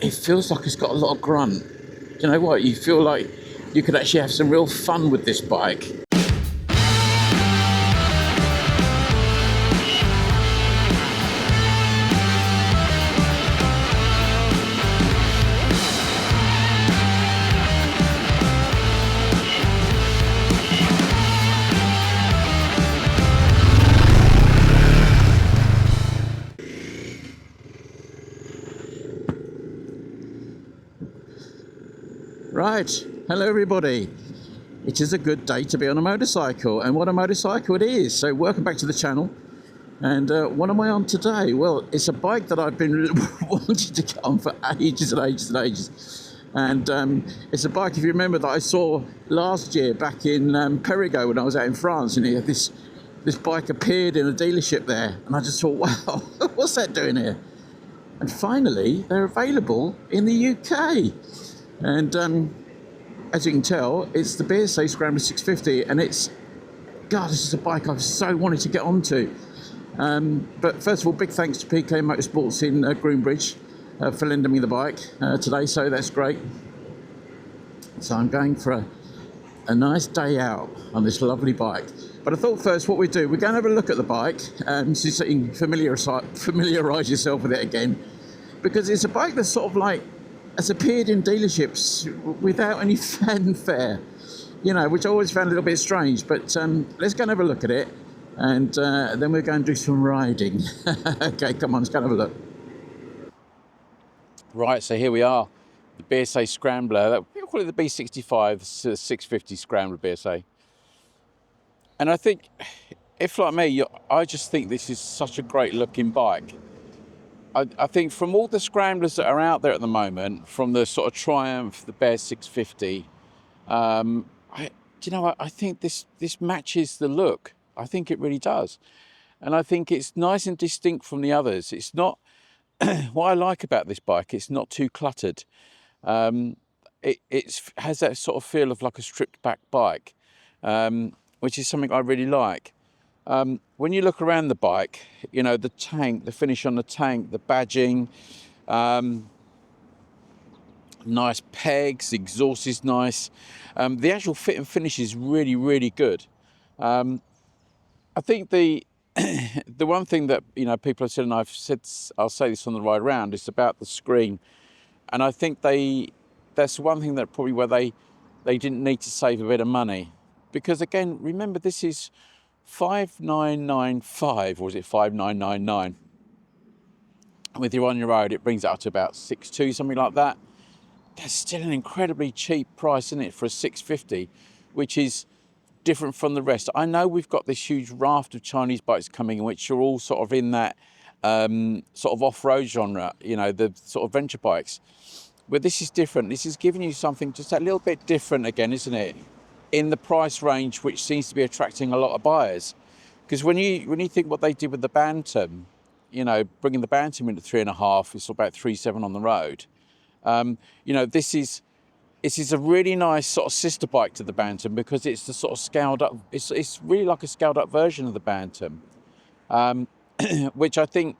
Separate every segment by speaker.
Speaker 1: it feels like it's got a lot of grunt. Do you know what? You feel like you could actually have some real fun with this bike. Right, hello everybody. It is a good day to be on a motorcycle, and what a motorcycle it is. So welcome back to the channel. And what am I on today? Well, it's a bike that I've been wanting to get on for ages and ages and ages. And it's a bike, if you remember, that I saw last year back in Périgueux when I was out in France, and this bike appeared in a dealership there, and I just thought, wow, what's that doing here? And finally, they're available in the UK. And as you can tell, it's the BSA Scrambler 650, and it's, God, this is a bike I've so wanted to get onto. But first of all, big thanks to PK Motorsports in Groombridge for lending me the bike today, so that's great. So I'm going for a nice day out on this lovely bike. But I thought first what we'd do, we're going to have a look at the bike, so you can familiarise yourself with it again, because it's a bike that's sort of like, has appeared in dealerships without any fanfare, you know, which I always found a little bit strange. But let's go and have a look at it, and then we're going to do some riding. Okay, come on, let's go and have a look. Right, so here we are, the BSA Scrambler. We'll call it the B65, the 650 Scrambler BSA. And I think, if like me, I just think this is such a great looking bike. I think from all the Scramblers that are out there at the moment, from the sort of Triumph, the Bear 650, I think this matches the look. I think it really does. And I think it's nice and distinct from the others. It's not, what I like about this bike, it's not too cluttered. It has that sort of feel of like a stripped back bike, which is something I really like. When you look around the bike, you know, the tank, the finish on the tank, the badging, nice pegs, the exhaust is nice. The actual fit and finish is really, really good. I think the one thing that, you know, people have said, and I'll say this on the ride around, is about the screen. And I think that's one thing that probably where they didn't need to save a bit of money. Because again, remember, this is 5995, or was it 5999? With you on your road, it brings it up to about 62, something like that. That's still an incredibly cheap price, isn't it, for a 650, which is different from the rest. I know we've got this huge raft of Chinese bikes coming in, which are all sort of in that sort of off-road genre, you know, the sort of venture bikes. But this is different. This is giving you something just a little bit different again, isn't it? In the price range, which seems to be attracting a lot of buyers. Because when you think what they did with the Bantam, you know, bringing the Bantam into 3.5, it's about 3.7 on the road. You know, this is a really nice sort of sister bike to the Bantam, because it's the sort of scaled up. It's really like a scaled up version of the Bantam, which I think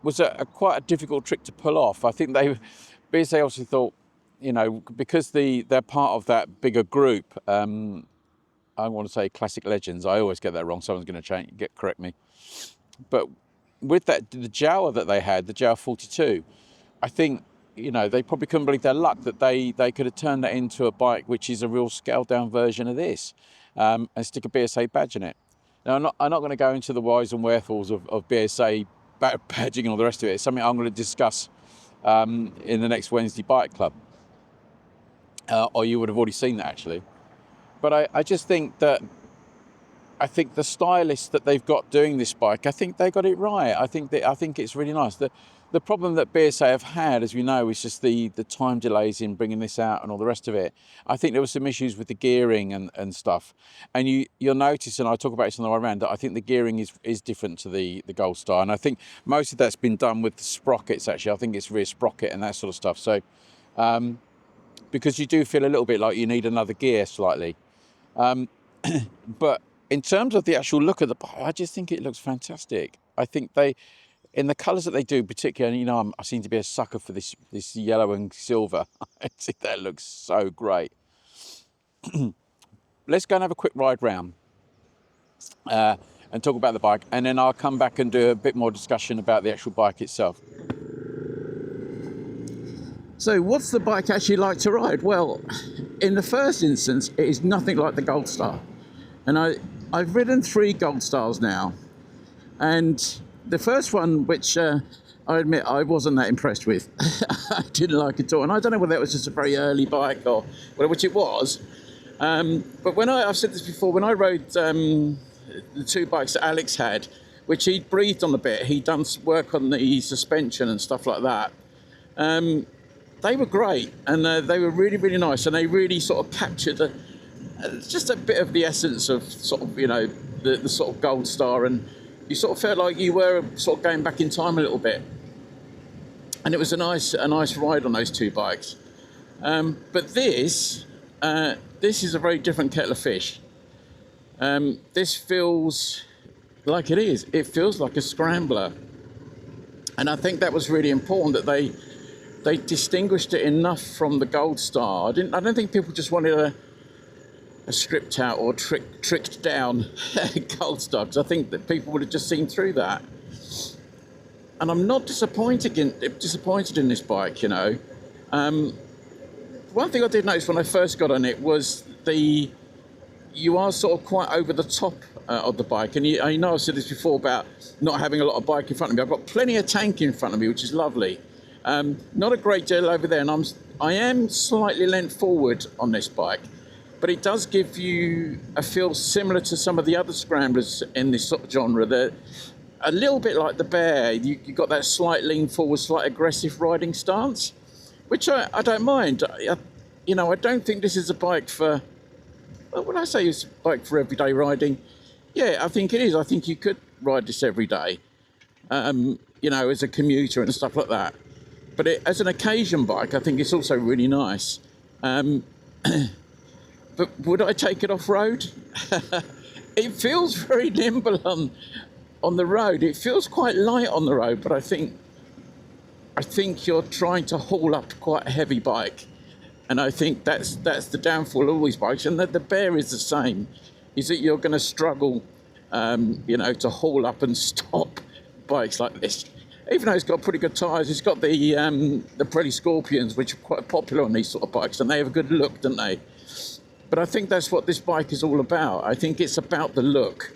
Speaker 1: was quite a difficult trick to pull off. I think BSA obviously thought, you know, because they're part of that bigger group, I want to say Classic Legends. I always get that wrong. Someone's going to correct me. But with that, the Jawa that they had, the Jawa 42, I think, you know, they probably couldn't believe their luck that they could have turned that into a bike which is a real scaled down version of this, and stick a BSA badge in it. Now, I'm not going to go into the whys and wherefores of BSA badging and all the rest of it. It's something I'm going to discuss in the next Wednesday Bike Club. Or you would have already seen that, actually. But I just think that, the stylists that they've got doing this bike, I think they got it right. I think it's really nice. The problem that BSA have had, as we know, is just the time delays in bringing this out and all the rest of it. I think there were some issues with the gearing and stuff. And you'll notice, and I talk about this on the way around, that I think the gearing is different to the Gold Star. And I think most of that's been done with the sprockets, actually. I think it's rear sprocket and that sort of stuff. So, because you do feel a little bit like you need another gear slightly. But in terms of the actual look of the bike, I just think it looks fantastic. I think in the colours that they do, particularly, you know, I seem to be a sucker for this yellow and silver. That looks so great. Let's go and have a quick ride round and talk about the bike, and then I'll come back and do a bit more discussion about the actual bike itself. So what's the bike actually like to ride? Well, in the first instance, it is nothing like the Gold Star. And I've ridden 3 Gold Stars now. And the first one, which I admit I wasn't that impressed with, I didn't like it at all. And I don't know whether that was just a very early bike or whatever, which it was. But when I've said this before, when I rode the 2 bikes that Alex had, which he'd breathed on a bit, he'd done work on the suspension and stuff like that. They were great, and they were really, really nice, and they really sort of captured just a bit of the essence of sort of, you know, the sort of Gold Star, and you sort of felt like you were sort of going back in time a little bit. And it was a nice ride on those 2 bikes. But this is a very different kettle of fish. This feels like it is. It feels like a Scrambler, and I think that was really important that they distinguished it enough from the Gold Star. I don't think people just wanted a stripped out or tricked down Gold Star, because I think that people would have just seen through that. And I'm not disappointed in this bike, you know. One thing I did notice when I first got on it was you are sort of quite over the top of the bike, and I know I've said this before about not having a lot of bike in front of me. I've got plenty of tank in front of me, which is lovely. Not a great deal over there, and I am slightly leant forward on this bike, but it does give you a feel similar to some of the other Scramblers in this sort of genre. They're a little bit like the Bear. You've got that slight lean forward, slight aggressive riding stance, which I don't mind. You know, I don't think this is a bike for, well, when I say it's a bike for everyday riding, yeah, I think it is. I think you could ride this every day, you know, as a commuter and stuff like that. But as an occasion bike, I think it's also really nice. But would I take it off-road? It feels very nimble on the road. It feels quite light on the road, but I think you're trying to haul up quite a heavy bike. And I think that's the downfall of all these bikes. And the Bear is the same, is that you're going to struggle, you know, to haul up and stop bikes like this. Even though it's got pretty good tyres, it's got the Pirelli Scorpions, which are quite popular on these sort of bikes, and they have a good look, don't they? But I think that's what this bike is all about. I think it's about the look.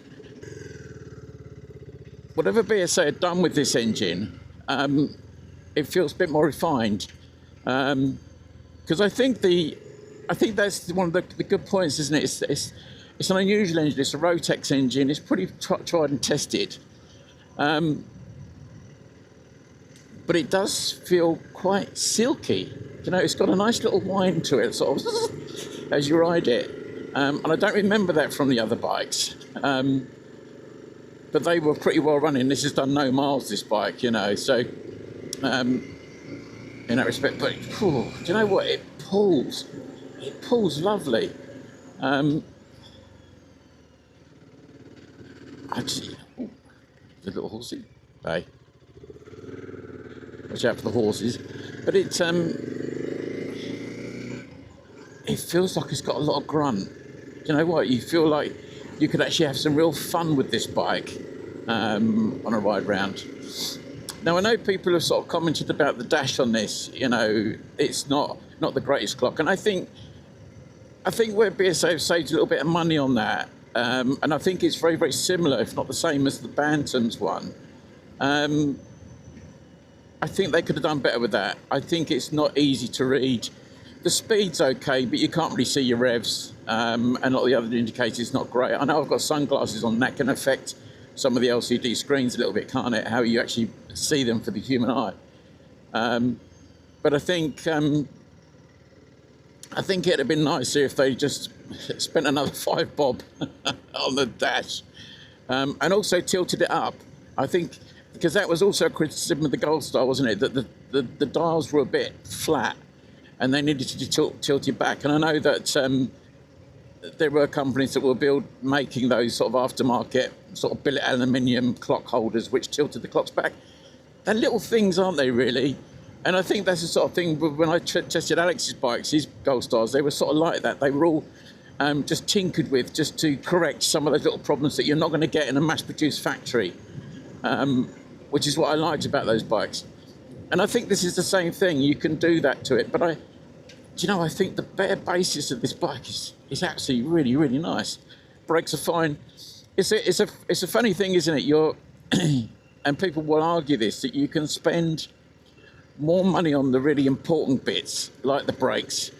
Speaker 1: Whatever BSA had done with this engine, it feels a bit more refined. Because I think that's one of the good points, isn't it? It's an unusual engine. It's a Rotex engine. It's pretty tried and tested. But it does feel quite silky. You know, it's got a nice little whine to it, sort of, as you ride it. And I don't remember that from the other bikes. But they were pretty well running. This has done no miles, this bike, you know, so in that respect. But, whew, do you know what? It pulls. It pulls lovely. Actually, the little horsey. Hey. Watch out for the horses. But it feels like it's got a lot of grunt. Do you know what? You feel like you could actually have some real fun with this bike on a ride round. Now, I know people have sort of commented about the dash on this. You know, it's not the greatest clock, and I think where BSA have saved a little bit of money on that, and I think it's very, very similar, if not the same, as the Bantam's one. I think they could have done better with that. I think it's not easy to read. The speed's okay, but you can't really see your revs, and a lot of the other indicators not great. I know I've got sunglasses on, that can affect some of the LCD screens a little bit, can't it? How you actually see them for the human eye. But I think it'd have been nicer if they just spent another $5 bob on the dash, and also tilted it up. I think, because that was also a criticism of the Gold Star, wasn't it? That the dials were a bit flat and they needed to be tilted back. And I know that there were companies that were making those sort of aftermarket sort of billet aluminium clock holders which tilted the clocks back. they're little things, aren't they, really? And I think that's the sort of thing, when I tested Alex's bikes, his Gold Stars, they were sort of like that. They were all just tinkered with, just to correct some of those little problems that you're not going to get in a mass-produced factory, which is what I liked about those bikes. And I think this is the same thing. You can do that to it. But I think the bare basis of this bike is actually really, really nice. Brakes are fine. It's a funny thing, isn't it? And people will argue this, that you can spend more money on the really important bits, like the brakes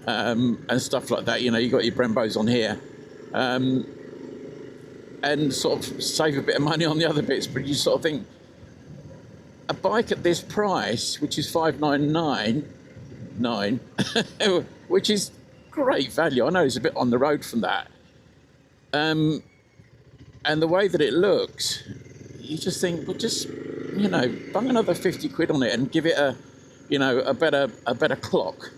Speaker 1: and stuff like that. You got your Brembos on here, and sort of save a bit of money on the other bits. But you sort of think, a bike at this price, which is $599.9, which is great value. I know it's a bit on the road from that, and the way that it looks, you just think, well, just bung another 50 quid on it and give it a better clock.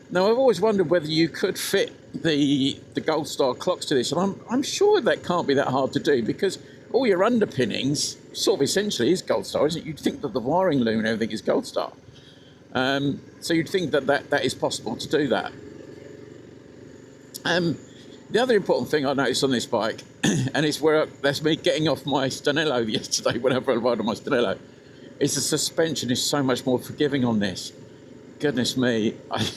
Speaker 1: Now, I've always wondered whether you could fit the Gold Star clocks to this, and I'm sure that can't be that hard to do, because all your underpinnings sort of essentially is Gold Star, isn't it? You'd think that the wiring loom and everything is Gold Star. So you'd think that is possible to do that. The other important thing I noticed on this bike, and it's that's me getting off my Stonello yesterday, whenever I ride on my Stonello, is the suspension is so much more forgiving on this. Goodness me, I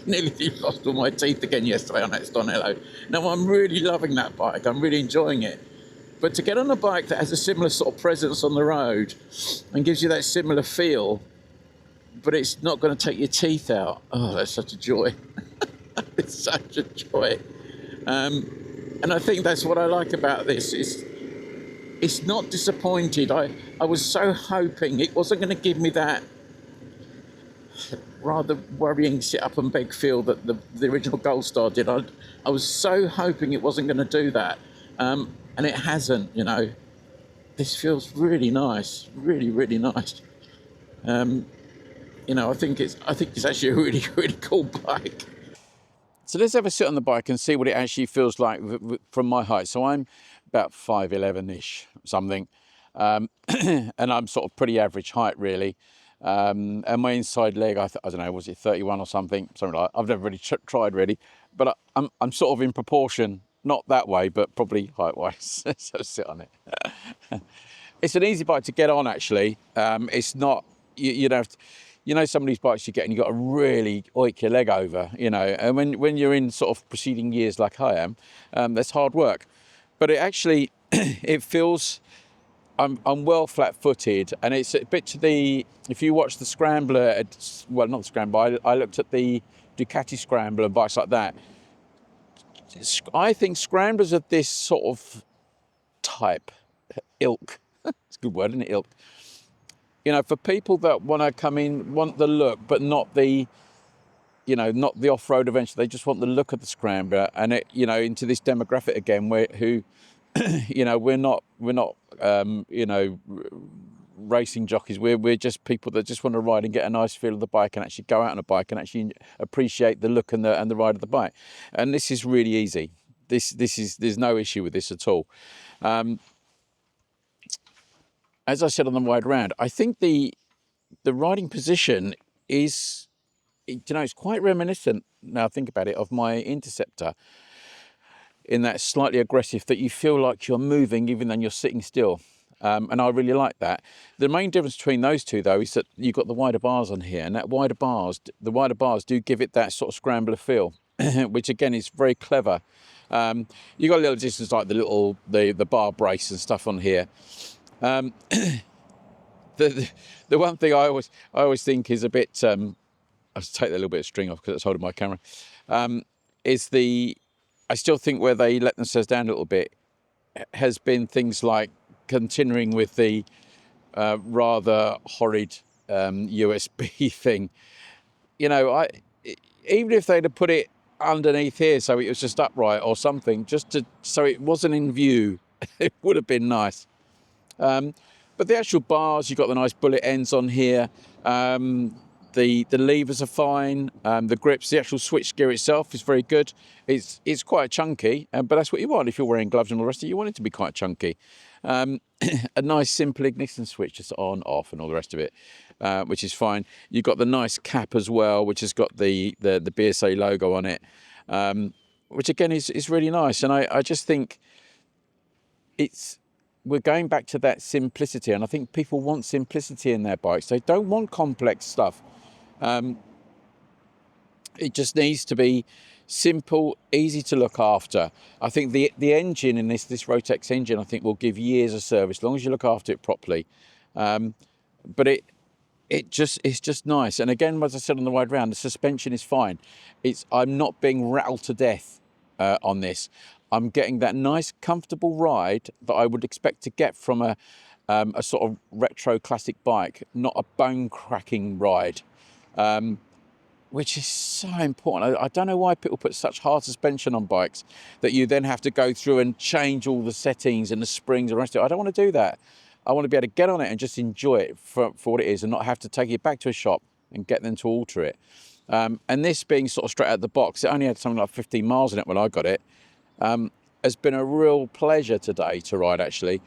Speaker 1: nearly lost all my teeth again yesterday on that Stonello. Now, I'm really loving that bike. I'm really enjoying it. But to get on a bike that has a similar sort of presence on the road and gives you that similar feel, but it's not going to take your teeth out, oh, that's such a joy. It's such a joy. And I think that's what I like about this. It's not disappointed. I was so hoping it wasn't going to give me that rather worrying sit up and beg feel that the original Gold Star did. I was so hoping it wasn't going to do that, and it hasn't. This feels really nice, really, really nice. I think it's actually a really, really cool bike. So let's have a sit on the bike and see what it actually feels like from my height. So I'm about 5'11"-ish, something, and I'm sort of pretty average height, really. And my inside leg, I don't know, was it 31 or something like that. I've never really tried, really, but I'm sort of in proportion, not that way, but probably height-wise. So sit on it. It's an easy bike to get on, actually. It's not, you don't have to, some of these bikes you get and you've got to really oik your leg over, and when you're in sort of preceding years like I am, that's hard work. But it actually, it feels, I'm well flat-footed, and it's a bit to if you watch the Scrambler, well, not the Scrambler, I looked at the Ducati Scrambler and bikes like that. I think Scramblers of this sort of type, ilk, it's a good word, isn't it, ilk? For people that want to come in, want the look, but not the, not the off-road adventure. They just want the look of the Scrambler, and it, into this demographic again, we're not, racing jockeys. We're just people that just want to ride and get a nice feel of the bike, and actually go out on a bike and actually appreciate the look and the ride of the bike. And this is really easy. There's no issue with this at all. As I said on the ride round, I think the riding position is, it's quite reminiscent, now I think about it, of my Interceptor, in that slightly aggressive, that you feel like you're moving even though you're sitting still. And I really like that. The main difference between those two, though, is that you've got the wider bars on here, and the wider bars do give it that sort of Scrambler feel, which again is very clever. You've got a little distance like the bar brace and stuff on here. The one thing I always think is a bit, I'll take that little bit of string off because it's holding my camera, I still think where they let themselves down a little bit has been things like continuing with the rather horrid USB thing. Even if they'd have put it underneath here so it was just upright or something, so it wasn't in view, it would have been nice. But the actual bars, you've got the nice bullet ends on here. The levers are fine. The grips, the actual switch gear itself is very good. It's quite chunky, but that's what you want if you're wearing gloves and all the rest of it. You want it to be quite chunky. A nice simple ignition switch, just on, off, and all the rest of it, which is fine. You've got the nice cap as well, which has got the BSA logo on it, which again is really nice. And I just think we're going back to that simplicity, and I think people want simplicity in their bikes. They don't want complex stuff. It just needs to be simple, easy to look after. I think the engine in this Rotex engine, I think, will give years of service as long as you look after it properly. But it's just nice. And again, as I said on the ride round, the suspension is fine. I'm not being rattled to death on this. I'm getting that nice, comfortable ride that I would expect to get from a sort of retro classic bike, not a bone-cracking ride, which is so important. I don't know why people put such hard suspension on bikes that you then have to go through and change all the settings and the springs and the rest of it. I don't want to do that. I want to be able to get on it and just enjoy it for what it is, and not have to take it back to a shop and get them to alter it. And this being sort of straight out of the box, it only had something like 15 miles in it when I got it. Has been a real pleasure today to ride, actually.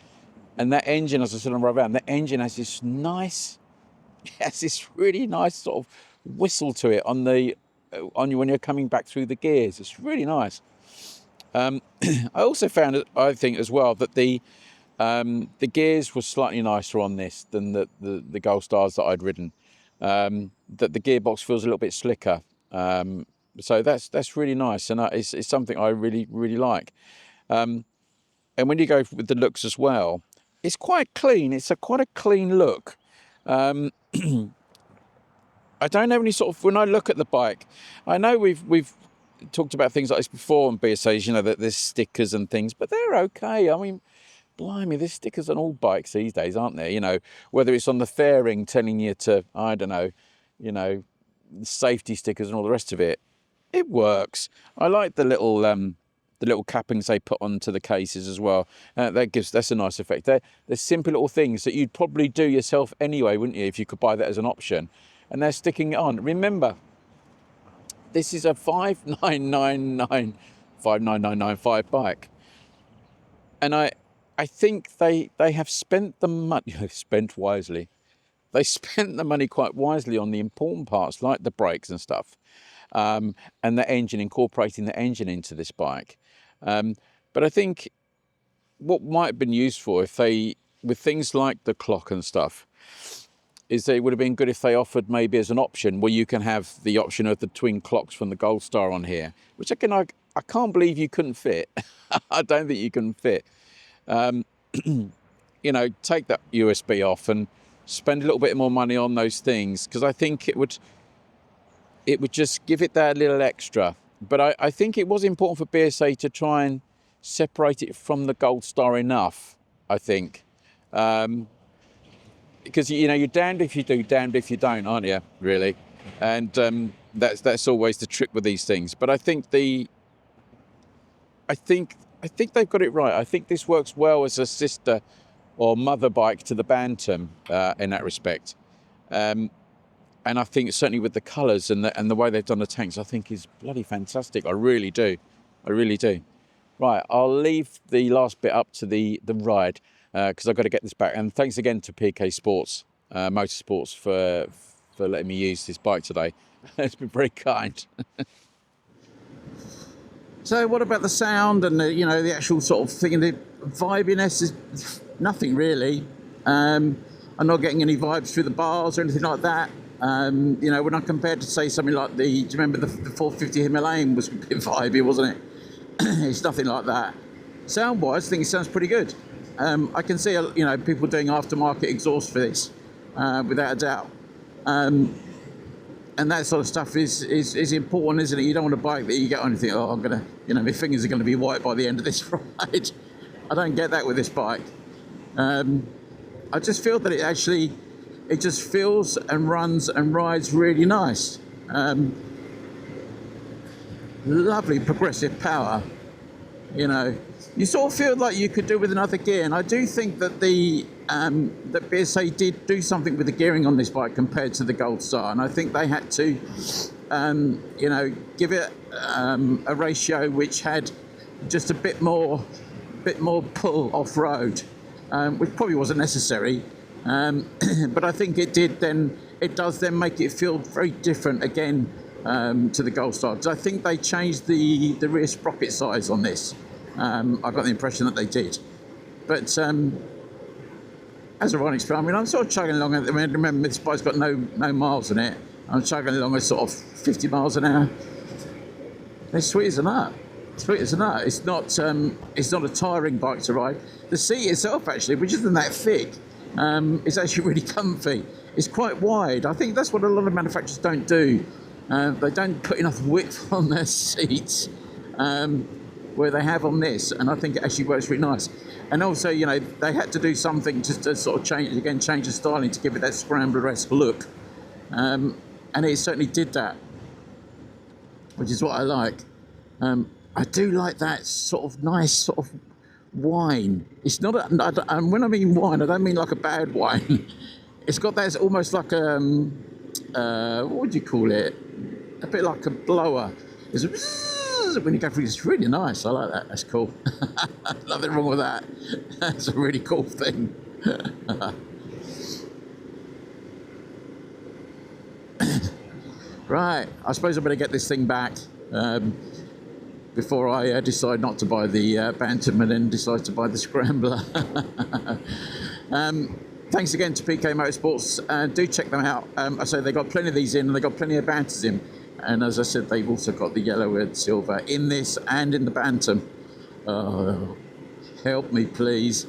Speaker 1: And that engine, as I said on the ride round, that engine has this really nice sort of whistle to it on you when you're coming back through the gears. It's really nice. I also found, I think as well, that the gears were slightly nicer on this than the Gold Stars that I'd ridden. That the gearbox feels a little bit slicker. So that's really nice, and it's something I really, really like. And when you go with the looks as well, it's quite clean. It's quite a clean look. I don't have any sort of, when I look at the bike, I know we've talked about things like this before on BSAs, you know, that there's stickers and things, but they're okay. I mean, blimey, there's stickers on all bikes these days, aren't there? You know, whether it's on the fairing telling you to, I don't know, you know, safety stickers and all the rest of it. It works. I like the little cappings they put onto the cases as well. That's a nice effect. They're simple little things that you'd probably do yourself anyway, wouldn't you, if you could buy that as an option? And they're sticking it on. Remember, this is a 5995 bike, and I think they have spent the money. Spent wisely. They spent the money quite wisely on the important parts like the brakes and stuff. And the engine, incorporating the engine into this bike. But I think what might have been useful if they, with things like the clock and stuff, is it would have been good if they offered maybe as an option where you can have the option of the twin clocks from the Gold Star on here, which again, I can't believe you couldn't fit. I don't think you can fit. You know, take that USB off and spend a little bit more money on those things, because I think it would just give it that little extra. But I think it was important for BSA to try and separate it from the Gold Star enough, I think. Because, you know, you're damned if you do, damned if you don't, aren't you, really? And that's always the trick with these things. But I think I think they've got it right. I think this works well as a sister or mother bike to the Bantam in that respect. And I think certainly with the colours and the way they've done the tanks, I think is bloody fantastic. I really do. I really do. Right, I'll leave the last bit up to the ride because I've got to get this back. And thanks again to PK Sports, Motorsports for letting me use this bike today. It's been very kind. So what about the sound and the actual sort of thing? The vibiness is nothing really. I'm not getting any vibes through the bars or anything like that. When I compared to say something like do you remember the 450 Himalayan was a bit vibey, wasn't it? It's nothing like that. Sound-wise, I think it sounds pretty good. I can see people doing aftermarket exhaust for this, without a doubt. And that sort of stuff is important, isn't it? You don't want a bike that you get on and think, oh, I'm gonna, my fingers are gonna be white by the end of this ride. I don't get that with this bike. I just feel that it just feels and runs and rides really nice. Lovely progressive power. You sort of feel like you could do with another gear, and I do think that that BSA did do something with the gearing on this bike compared to the Gold Star, and I think they had to, give it a ratio which had just a bit more pull off road. which probably wasn't necessary. But I think it does then make it feel very different again to the Gold Star. Because I think they changed the rear sprocket size on this. I got the impression that they did. But as a riding experience, I mean, I'm sort of chugging along. Remember, this bike's got no miles in it. I'm chugging along at sort of 50 miles an hour. It's sweet as a nut. Sweet as a nut. It's not a tiring bike to ride. The seat itself, actually, which isn't that thick, is actually really comfy. It's quite wide. I think that's what a lot of manufacturers don't do. They don't put enough width on their seats where they have on this, and I think it actually works really nice. And also, you know, they had to do something just to sort of change the styling to give it that Scrambler-esque look. And it certainly did that, which is what I like. I do like that sort of nice sort of wine. It's not and when I mean wine, I don't mean like a bad wine. It's got that almost like what would you call it? A bit like a blower. It's when you go through, it's really nice. I like that. That's cool. Nothing wrong with that. That's a really cool thing. Right, I suppose I better get this thing back before I decide not to buy the Bantam and then decide to buy the Scrambler. Thanks again to PK Motorsports. Do check them out. I say they got plenty of these in, and they got plenty of Bantams in. And as I said, they've also got the yellow and silver in this and in the Bantam. Oh, help me, please.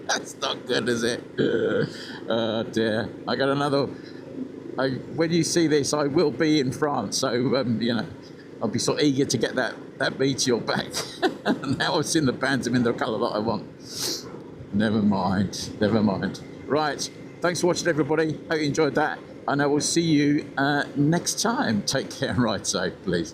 Speaker 1: That's not good, is it? Oh dear. I got another. When you see this, I will be in France, so you know, I'll be so eager to get that Meteor back. Now I've seen the Bantam in the colour that I want. Never mind. Right, thanks for watching, everybody. Hope you enjoyed that, and I will see you next time. Take care and ride safe, please.